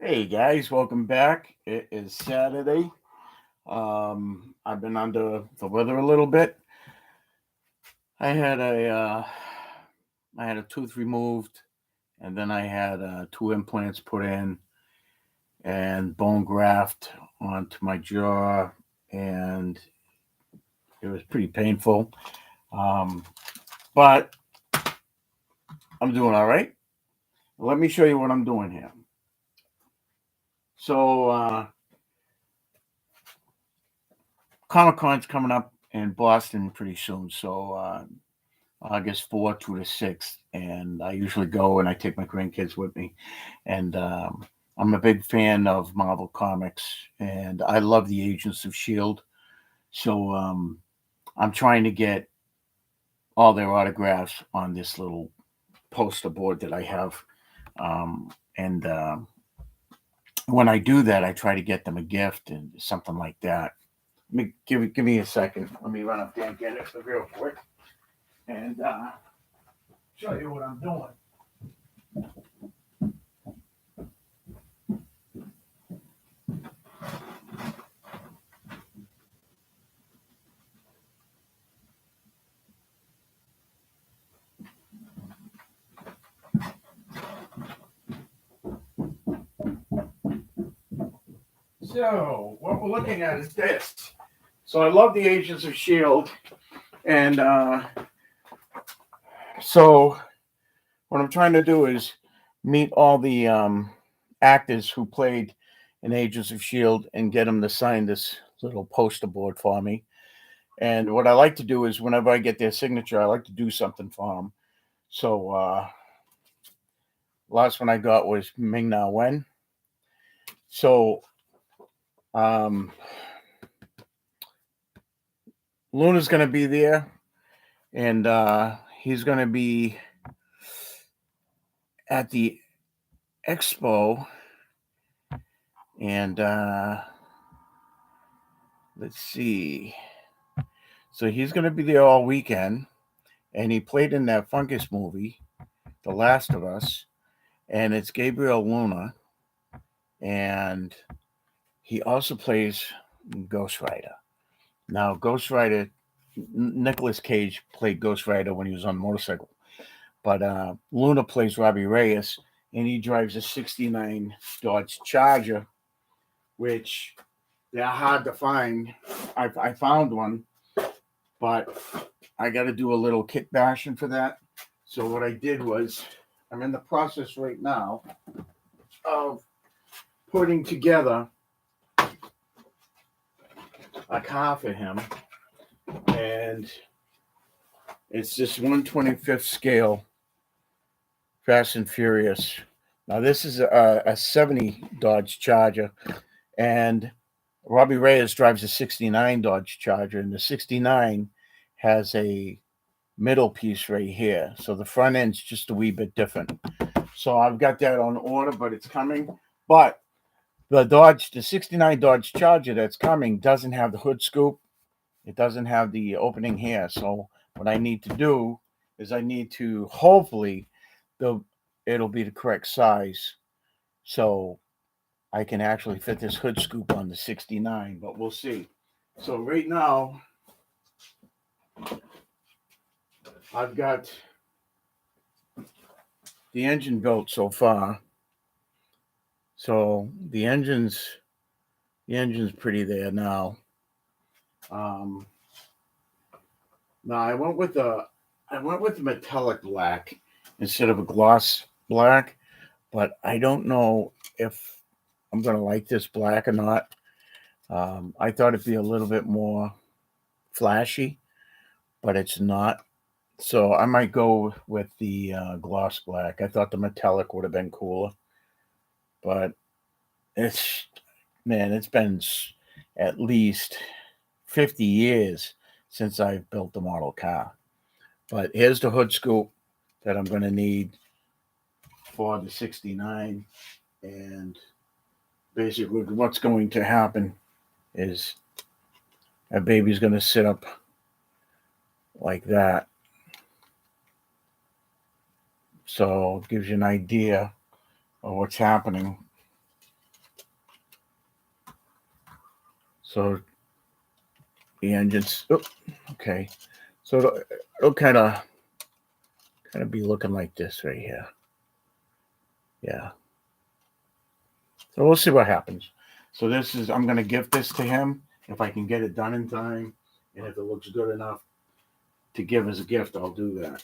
Hey guys, welcome back. It is Saturday. I've been under the weather a little bit. I had a I had a tooth removed, and then I had two implants put in and bone graft onto my jaw, and it was pretty painful. Um, but I'm doing all right. Let me show you what I'm doing here. So Comic Con's coming up in Boston pretty soon. So August 4th to the 6th. And I usually go and I take my grandkids with me. And I'm a big fan of Marvel Comics and I love the Agents of S.H.I.E.L.D. So I'm trying to get all their autographs on this little poster board that I have. And when I do that, I try to get them a gift and something like that. Give me a second. Let me run up there and get it real quick. And show you what I'm doing. So what we're looking at is this. So I love the Agents of S.H.I.E.L.D. And so what I'm trying to do is meet all the actors who played in Agents of S.H.I.E.L.D. and get them to sign this little poster board for me. And what I like to do is whenever I get their signature, I like to do something for them. So last one I got was Ming Na Wen. So um, Luna's going to be there, and he's going to be at the expo. And let's see. So he's going to be there all weekend, and he played in that Fungus movie, The Last of Us, and it's Gabriel Luna, and he also plays Ghost Rider. Now, Ghost Rider, Nicolas Cage played Ghost Rider when he was on a motorcycle, but Luna plays Robbie Reyes, and he drives a '69 Dodge Charger, which they're hard to find. I found one, but I got to do a little kit bashing for that. So what I did was, I'm in the process right now of putting together a car for him, and it's this 125th scale Fast and Furious. Now this is a '70 Dodge Charger, and Robbie Reyes drives a '69 Dodge Charger, and the '69 has a middle piece right here. So the front end's just a wee bit different. So I've got that on order, but it's coming. But the '69 Dodge Charger that's coming doesn't have the hood scoop. It doesn't have the opening here. So what I need to do is I need to hopefully the it'll be the correct size. So I can actually fit this hood scoop on the '69, but we'll see. So right now I've got the engine built so far. So the engine's pretty there now. Um, now I went with the metallic black instead of a gloss black, but I don't know if I'm gonna like this black or not. I thought it'd be a little bit more flashy, but it's not. So I might go with the gloss black. I thought the metallic would have been cooler, but it's it's been at least 50 years since I've built a model car. But here's the hood scoop that I'm going to need for the '69. And basically, what's going to happen is that baby's going to sit up like that. So it gives you an idea of what's happening. So the engine's okay. So it'll kind of be looking like this right here. Yeah. So we'll see what happens. So I'm going to gift this to him if I can get it done in time, and if it looks good enough to give as a gift, I'll do that.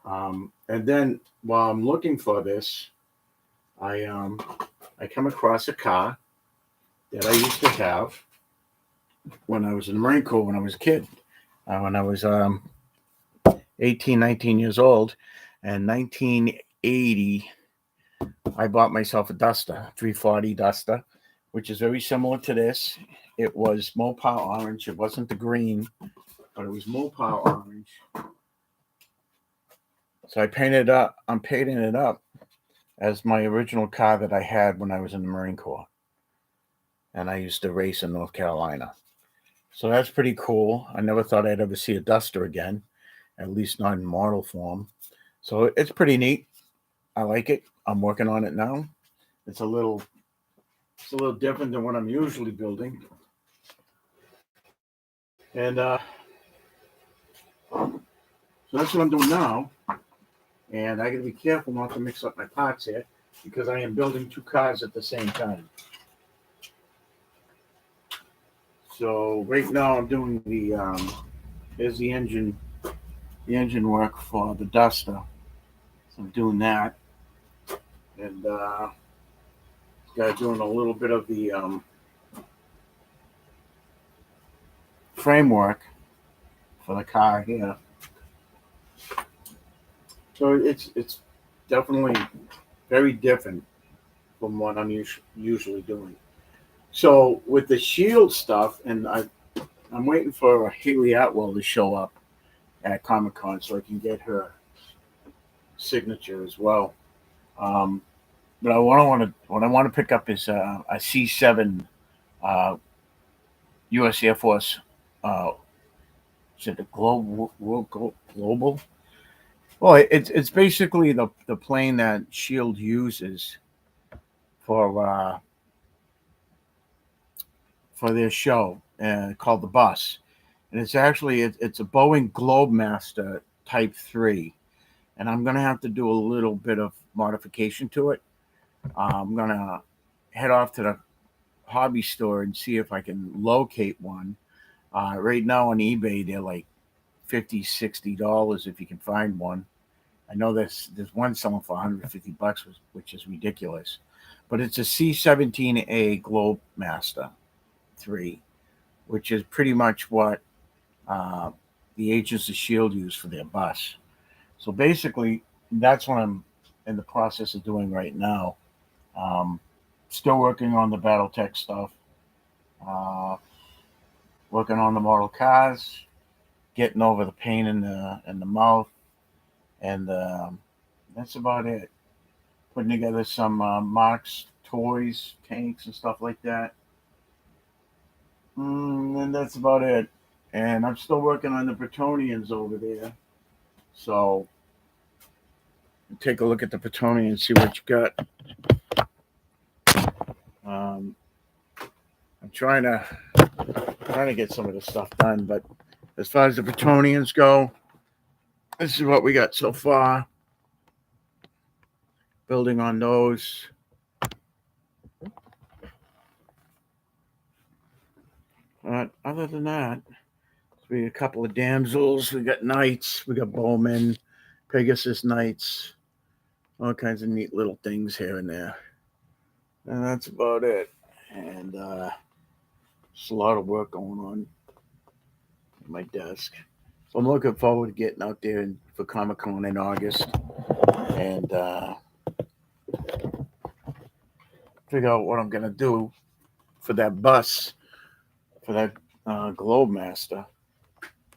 And then while I'm looking for this, I come across a car that I used to have when I was in the Marine Corps when I was a kid. When I was 18, 19 years old, and 1980, I bought myself a Duster, 340 Duster, which is very similar to this. It was Mopar orange. It wasn't the green, but it was Mopar orange. So I'm painting it up as my original car that I had when I was in the Marine Corps. And I used to race in North Carolina. So that's pretty cool. I never thought I'd ever see a Duster again, at least not in model form. So it's pretty neat. I like it. I'm working on it now. It's a little different than what I'm usually building. And so that's what I'm doing now. And I got to be careful not to mix up my parts here because I am building two cars at the same time. So right now I'm doing here's the engine work for the Duster. So I'm doing that. And doing a little bit of the framework for the car here. So it's definitely very different from what I'm usually doing. So with the shield stuff, and I'm waiting for Haley Atwell to show up at Comic-Con so I can get her signature as well. But what I want to pick up is a C7 U.S. Air Force. Is it the Global? Well, it's basically the plane that Shield uses for their show, called the Bus, and it's actually it's a Boeing Globemaster Type 3, and I'm gonna have to do a little bit of modification to it. I'm gonna head off to the hobby store and see if I can locate one. Right now on eBay, they're like $50-$60 if you can find one. I know there's one selling for $150, which is ridiculous. But it's a C-17A Globemaster 3, which is pretty much what the Agents of S.H.I.E.L.D. use for their bus. So basically, that's what I'm in the process of doing right now. Still working on the Battletech stuff. Working on the model cars, getting over the pain in the mouth, and that's about it. Putting together some Mark's toys, tanks, and stuff like that. And that's about it. And I'm still working on the Bretonians over there. So take a look at the Bretonian and see what you got. I'm trying to get some of the stuff done, but as far as the Bretonians go, this is what we got so far. Building on those. But other than that, we got a couple of damsels. We got knights. We got bowmen, Pegasus knights, all kinds of neat little things here and there. And that's about it. And just a lot of work going on at my desk. So I'm looking forward to getting out there for Comic-Con in August and figure out what I'm going to do for that bus, for that Globemaster.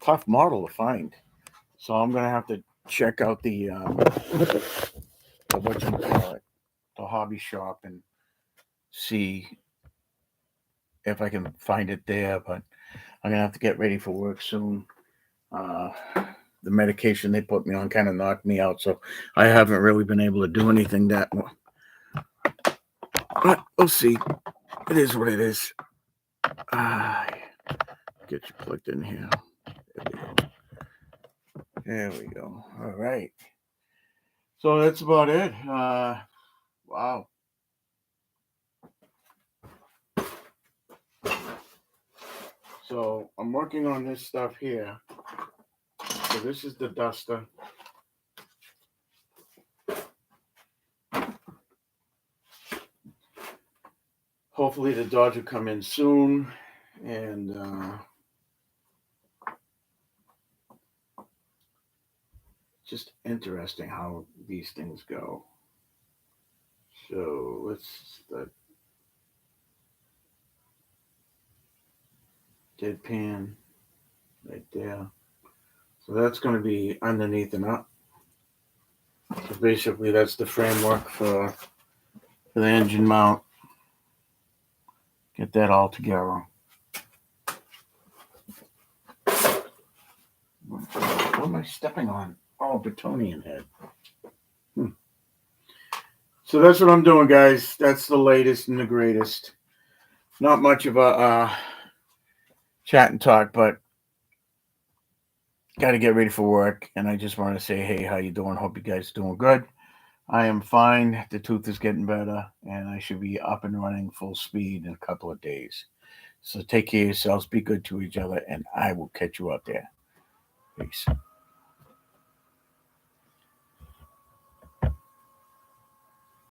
Tough model to find. So I'm going to have to check out the hobby shop and see if I can find it there. But I'm going to have to get ready for work soon. The medication they put me on kind of knocked me out, so I haven't really been able to do anything that well. But we'll see. It is what it is. Get you plugged in here. There we go. All right. So that's about it. Wow. So I'm working on this stuff here. So this is the duster. Hopefully the Dodge will come in soon, and just interesting how these things go. So let's start. Deadpan right there. So that's going to be underneath and up. So basically that's the framework for the engine mount. Get that all together. What am I stepping on? Oh, Bretonian head. So that's what I'm doing, guys. That's the latest and the greatest. Not much of a chat and talk, but got to get ready for work. And I just want to say, hey, how you doing? Hope you guys are doing good. I am fine. The tooth is getting better, and I should be up and running full speed in a couple of days. So take care of yourselves, be good to each other, and I will catch you out there. Peace.